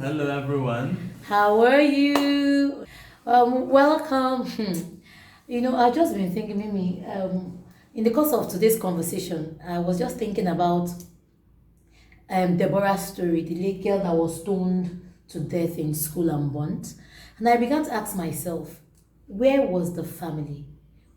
Hello, everyone. How are you? Welcome. I've just been thinking, Mimi, in the course of today's conversation, I was just thinking about Deborah's story, the little girl that was stoned to death in school and burnt. And I began to ask myself, where was the family?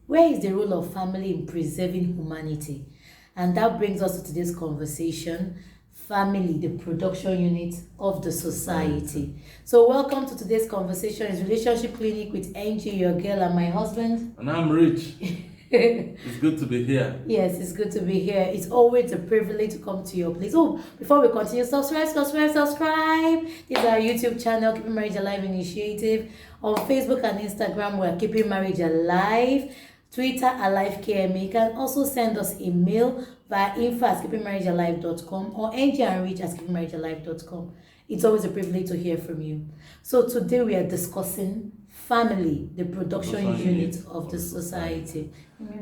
Where is the role of family in preserving humanity? And that brings us to today's conversation, family, the production unit of the society. So welcome to today's conversation. It's Relationship Clinic with Angie, your girl, and my husband. And I'm Rich. It's good to be here. Yes, it's good to be here. It's always a privilege to come to your place. Oh, before we continue, subscribe. This is our YouTube channel, Keeping Marriage Alive Initiative. On Facebook and Instagram, we're Keeping Marriage Alive. Twitter, AliveKMA. You can also send us email via info@keepingmarriagealive.com or angieandrich@keepingmarriagealive.com. It's always a privilege to hear from you. So today we are discussing family, the production unit of the society.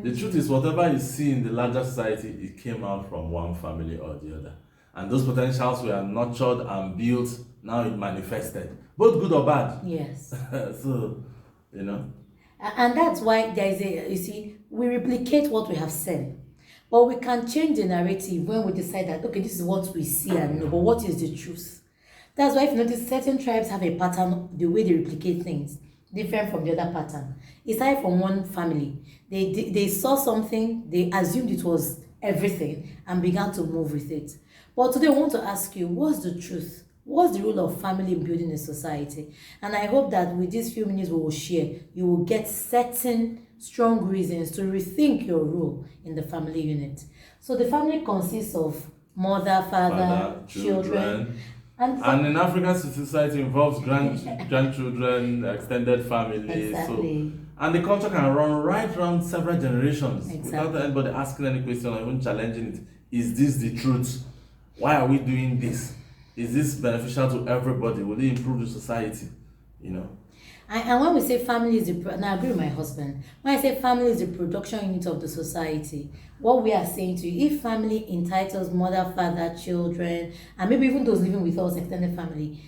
The truth is, whatever you see in the larger society, it came out from one family or the other. And those potentials were nurtured and built, now it manifested. Both good or bad. Yes. So, And that's why there is we replicate what we have said. But we can change the narrative when we decide that, okay, this is what we see and know, but what is the truth? That's why if you notice, certain tribes have a pattern, the way they replicate things, different from the other pattern. It started from one family. They saw something, they assumed it was everything, and began to move with it. But today I want to ask you, what's the truth? What's the role of family in building a society? And I hope that with these few minutes we will share, you will get certain strong reasons to rethink your role in the family unit. So the family consists of mother, father, children. And in African society involves grandchildren, extended family. Exactly. And the culture can run right around several generations without anybody asking any question or even challenging it. Is this the truth? Why are we doing this? Is this beneficial to everybody? Will it improve the society? And when we say family is and I agree with my husband, when I say family is the production unit of the society, what we are saying to you, if family entitles mother, father, children, and maybe even those living with us, extended family,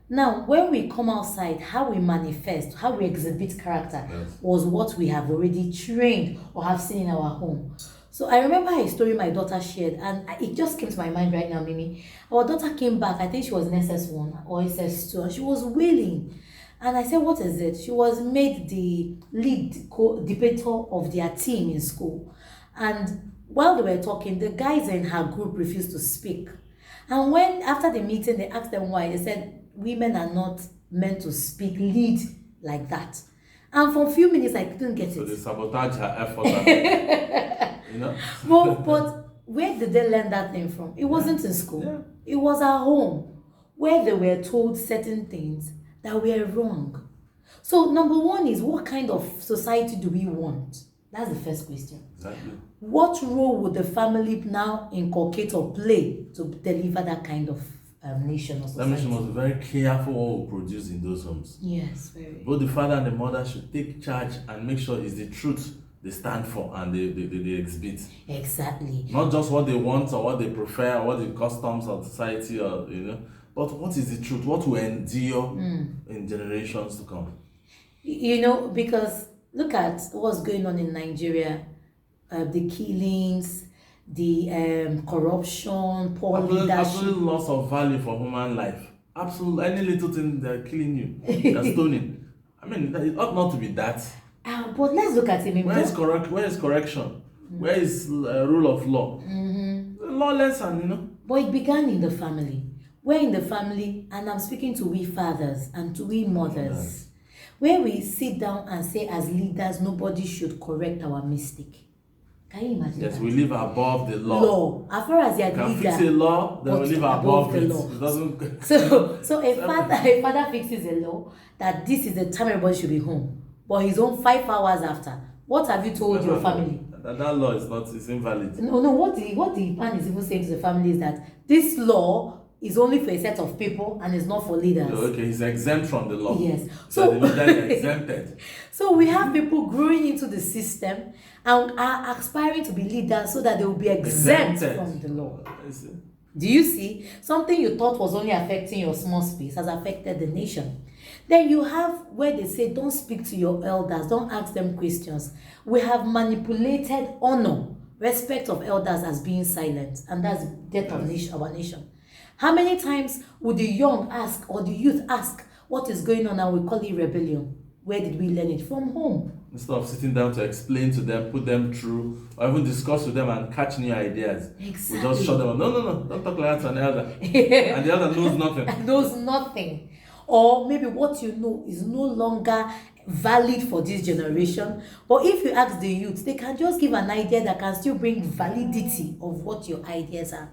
now when we come outside, how we manifest, how we exhibit character was what we have already trained or have seen in our home. So I remember a story my daughter shared, and it just came to my mind right now, Mimi. Our daughter came back, I think she was in SS1 or SS2, and she was wailing. And I said, what is it? She was made the lead debater of their team in school. And while they were talking, the guys in her group refused to speak. And when, after the meeting, they asked them why, they said, women are not meant to speak, lead like that. And for a few minutes, I couldn't get it. So they sabotage her effort. But where did they learn that thing from? It wasn't in school. Yeah. It was at home, where they were told certain things that were wrong. So number one is, what kind of society do we want? That's the first question. Exactly. What role would the family now inculcate or play to deliver that kind of nation or society? That means she must be very careful what we produce in those homes. Yes, very. Both the father and the mother should take charge and make sure it's the truth they stand for and they exhibit. Exactly. Not just what they want or what they prefer or what the customs of society or but what is the truth? What will endure in generations to come? Because look at what's going on in Nigeria, the killings, the corruption, poor leadership. Absolute loss of value for human life. Absolutely, any little thing they're killing you, they're stoning. I mean, it ought not to be that. But let's look at it. Where is correction? Where is rule of law? Lawless and But it began in the family. We're in the family, and I'm speaking to we fathers and to we mothers, where we sit down and say, as leaders, nobody should correct our mistake. Can you imagine? Yes, that? We live above the law. As far as you're can leader, fix a law, then we live above the law. It doesn't. So a father fixes a law that this is the time everybody should be home, but he's home 5 hours after. What have you told your family? That law is invalid. No. What the man is even saying to the family is that this law is only for a set of people and is not for leaders. Okay, he's exempt from the law. Yes. So the leader is exempted. So we have people growing into the system and are aspiring to be leaders so that they will be exempt from the law. Do you see? Something you thought was only affecting your small space has affected the nation. Then you have where they say, don't speak to your elders, don't ask them questions. We have manipulated honor, respect of elders as being silent, and that's death of our nation. How many times would the young ask, or the youth ask, what is going on, and we call it rebellion? Where did we learn it? From home. Instead of sitting down to explain to them, put them through, or even discuss with them and catch new ideas. Exactly. We just shut them up. No, don't talk like that to an elder. And the elder knows nothing. Knows nothing. Or maybe what you know is no longer valid for this generation. But if you ask the youth, they can just give an idea that can still bring validity of what your ideas are.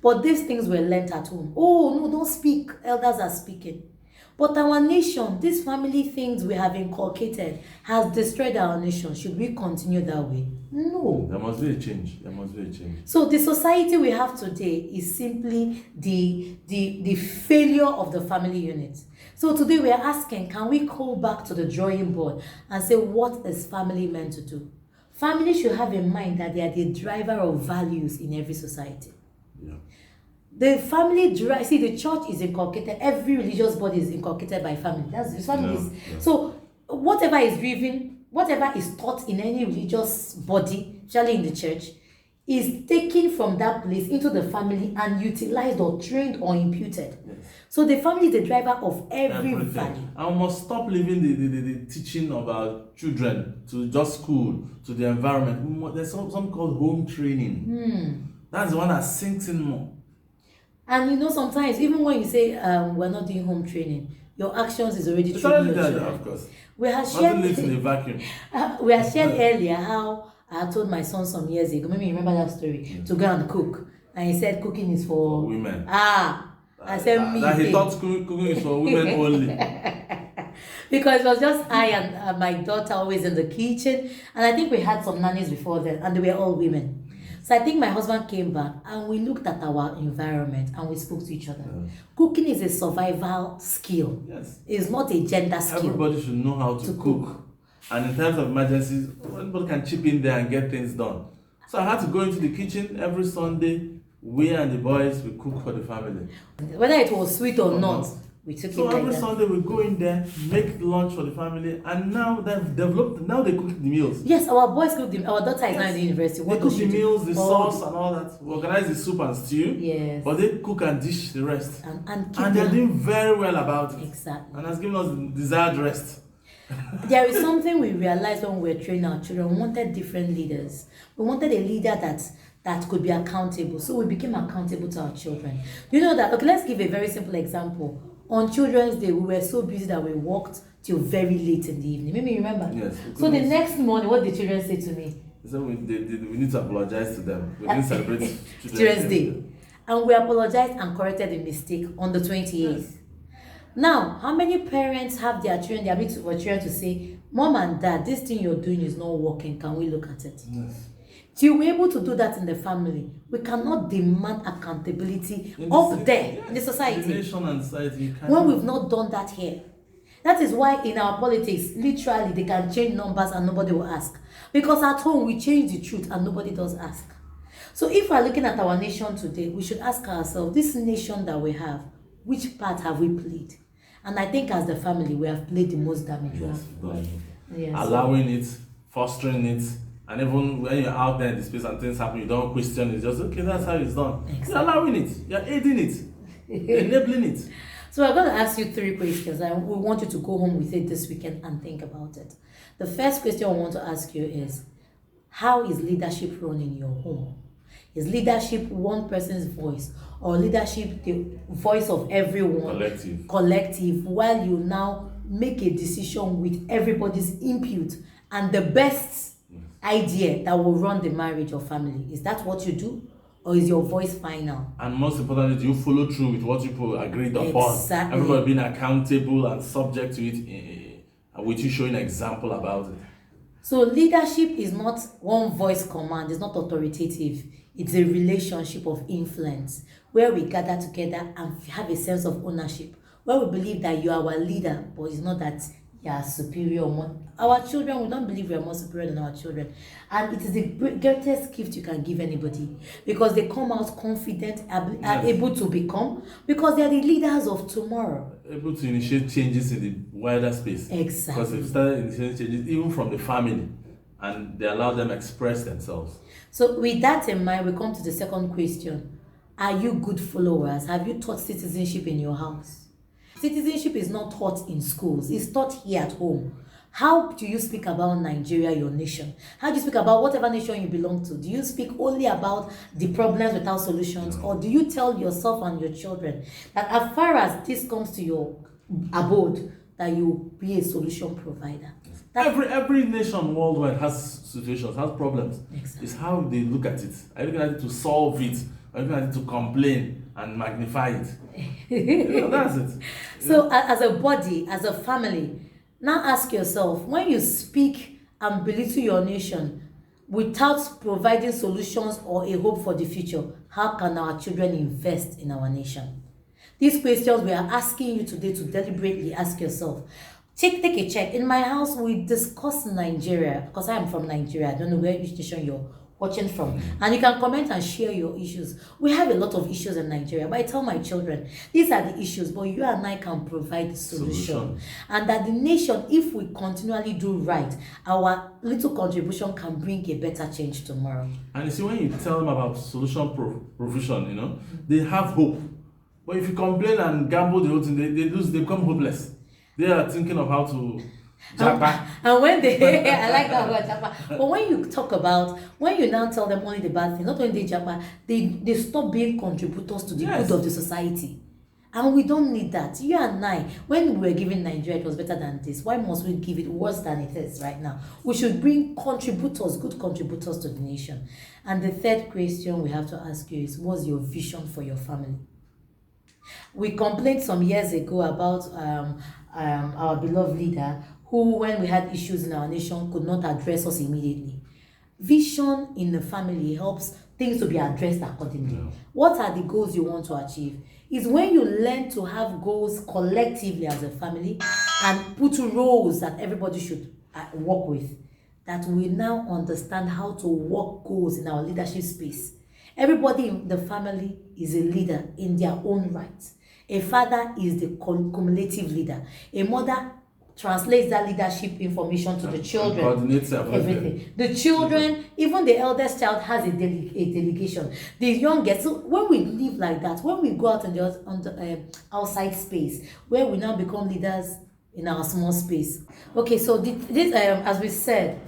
But these things were learnt at home. Oh, no, don't speak. Elders are speaking. But our nation, these family things we have inculcated, has destroyed our nation. Should we continue that way? No. There must be a change. There must be a change. So the society we have today is simply the failure of the family unit. So today we are asking, can we go back to the drawing board and say, what is family meant to do? Family should have in mind that they are the driver of values in every society. Yeah. The family see, the church is inculcated, every religious body is inculcated by family. That's the family. Yeah. So whatever is driven, whatever is taught in any religious body, especially in the church, is taken from that place into the family and utilized or trained or imputed. Yes. So the family is the driver of every value. And we must stop leaving the teaching of our children to just school, to the environment. There's something called home training. That's the one that sinks in more. And you know, sometimes even when you say we're not doing home training, your actions is already training your children. Of course. We have shared in a vacuum. We have shared earlier how I told my son some years ago. Maybe you remember that story, to go and cook, and he said cooking is for women. I said me. That he thought cooking is for women only. Because it was just I and my daughter always in the kitchen, and I think we had some nannies before then, and they were all women. So I think my husband came back and we looked at our environment and we spoke to each other. Yeah. Cooking is a survival skill. Yes. It's not a gender skill. Everybody should know how to cook. And in times of emergencies, everybody can chip in there and get things done. So I had to go into the kitchen every Sunday. We and the boys, we cook for the family. Whether it was sweet or not, we took it like that. So every Sunday we go in there, make lunch for the family, and now they've developed, now they cook the meals. Yes, our boys cook the our daughter is now in the university. They cook the meals, the sauce and all that. We organize the soup and stew. Yes. But they cook and dish the rest. And they're doing very well about it. Exactly. And has given us the desired rest. There is something we realized when we were training our children. We wanted different leaders. We wanted a leader that could be accountable. So we became accountable to our children. You know that, okay, let's give a very simple example. On Children's Day, we were so busy that we worked till very late in the evening. Maybe you remember? Yes. So the next morning, what did the children say to me? So we need to apologize to them. We didn't celebrate Children's Day. And we apologized and corrected the mistake on the 28th. Yes. Now, how many parents have their children, they are meeting for children to say, Mom and Dad, this thing you're doing is not working. Can we look at it? Yes. Till we're able to do that in the family, we cannot demand accountability in the society. In the nation and society, when we've not done that here. That is why in our politics, literally, they can change numbers and nobody will ask. Because at home, we change the truth and nobody does ask. So if we're looking at our nation today, we should ask ourselves, this nation that we have, which part have we played? And I think as the family, we have played the most damage. Yes. Allowing it, fostering it, and even when you're out there in the space and things happen, you don't question it. Just, okay, that's how it's done. Exactly. You're allowing it. You're aiding it. Enabling it. So we're going to ask you 3 questions. And we want you to go home with it this weekend and think about it. The first question I want to ask you is, how is leadership run in your home? Is leadership one person's voice, or leadership the voice of everyone? Collective, while you now make a decision with everybody's input and the best idea that will run the marriage or family. Is that what you do, or is your voice final? And most importantly, do you follow through with what people agreed upon? Exactly. Everybody being accountable and subject to it, with you showing an example about it. So leadership is not one voice command. It's not authoritative. It's a relationship of influence where we gather together and have a sense of ownership, where we believe that you are our leader, but it's not that you are superior. Our children, we don't believe we are more superior than our children. And it is the greatest gift you can give anybody, because they come out confident, are able to become, because they are the leaders of tomorrow. Able to initiate changes in the wider space. Exactly. Because they've started initiating changes even from the family, and they allow them express themselves. So with that in mind, we come to the second question. Are you good followers? Have you taught citizenship in your house? Citizenship is not taught in schools. It's taught here at home. How do you speak about Nigeria, your nation? How do you speak about whatever nation you belong to? Do you speak only about the problems without solutions? Or do you tell yourself and your children that as far as this comes to your abode, that you be a solution provider? Every nation worldwide has situations, has problems. Exactly. It's how they look at it. Are you looking at it to solve it? Are you looking at it to complain and magnify it? That's it. So as a body, as a family, now ask yourself, when you speak and belittle your nation without providing solutions or a hope for the future, how can our children invest in our nation? These questions we are asking you today to deliberately ask yourself. Take a check. In my house, we discuss Nigeria, because I am from Nigeria. I don't know which nation you're watching from, and you can comment and share your issues. We have a lot of issues in Nigeria, but I tell my children, these are the issues, but you and I can provide the solution. And that the nation, if we continually do right, our little contribution can bring a better change tomorrow. And you see, when you tell them about solution provision, they have hope. But if you complain and gamble the whole thing, they become hopeless. They are thinking of how to and when they I like that word japa. But when you now tell them only the bad thing, not only the japa, they stop being contributors to the good of the society. And we don't need that. You and I, when we were giving Nigeria, it was better than this. Why must we give it worse than it is right now? We should bring contributors, good contributors to the nation. And the third question we have to ask you is, what's your vision for your family? We complained some years ago about our beloved leader, who, when we had issues in our nation, could not address us immediately. Vision in the family helps things to be addressed accordingly. What are the goals you want to achieve? Is when you learn to have goals collectively as a family and put roles that everybody should work with, that we now understand how to work goals in our leadership space. Everybody in the family is a leader in their own right. A father is the cumulative leader. A mother translates that leadership information to the children. Coordinates everything. The children, even the eldest child has a delegation. The youngest. So when we live like that, when we go out on the outside space, where we now become leaders in our small space. Okay, so this as we said,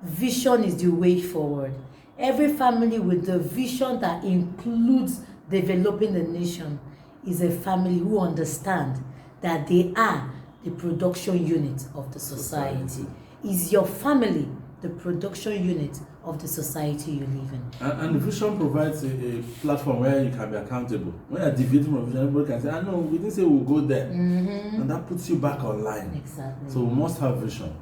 vision is the way forward. Every family with the vision that includes developing the nation is a family who understand that they are the production unit of the society. Is your family the production unit of the society you live in? And the vision provides a platform where you can be accountable. When you're debating on vision, everybody can say, I know, we didn't say we'll go there. And that puts you back online. Exactly. So we must have vision.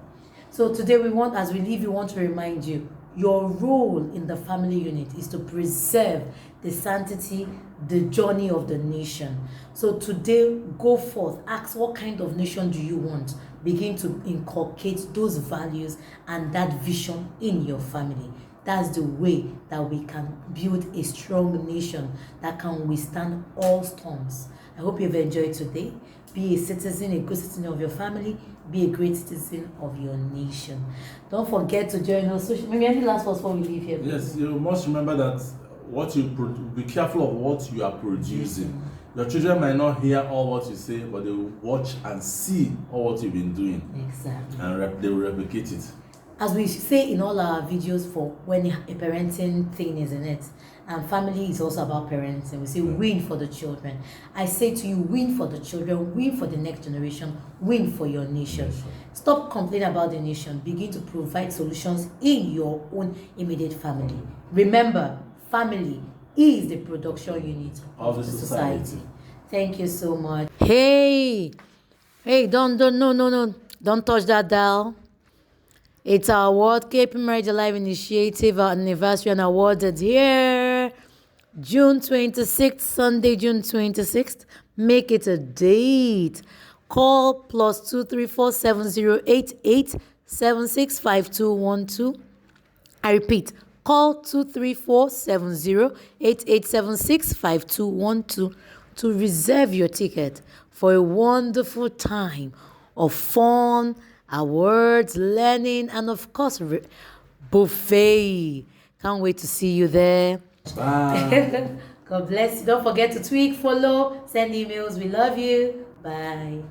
So today as we leave, we want to remind you, your role in the family unit is to preserve the sanctity, the journey of the nation. So today, go forth, ask what kind of nation do you want? Begin to inculcate those values and that vision in your family. That's the way that we can build a strong nation that can withstand all storms. I hope you've enjoyed today. Be a citizen, a good citizen of your family. Be a great citizen of your nation. Don't forget to join us. Maybe any last words before we leave here? Yes, you must remember that be careful of what you are producing. Your children might not hear all what you say, but they will watch and see all what you've been doing. Exactly. And they will replicate it. As we say in all our videos, for when a parenting thing is in it, and family is also about parenting, we say win for the children. I say to you, win for the children, win for the next generation, win for your nation. Stop complaining about the nation. Begin to provide solutions in your own immediate family. Remember, family is the production unit of the society. Thank you so much. Hey, don't touch that dial. It's our World Keepingmarriagealive initiative, our anniversary and awarded here, June 26th, Sunday, June 26th. Make it a date. Call +2347088765212. I repeat, call 2347088765212 to reserve your ticket for a wonderful time of fun, awards, learning, and of course, buffet. Can't wait to see you there. Bye. God bless you. Don't forget to tweet, follow, send emails. We love you. Bye.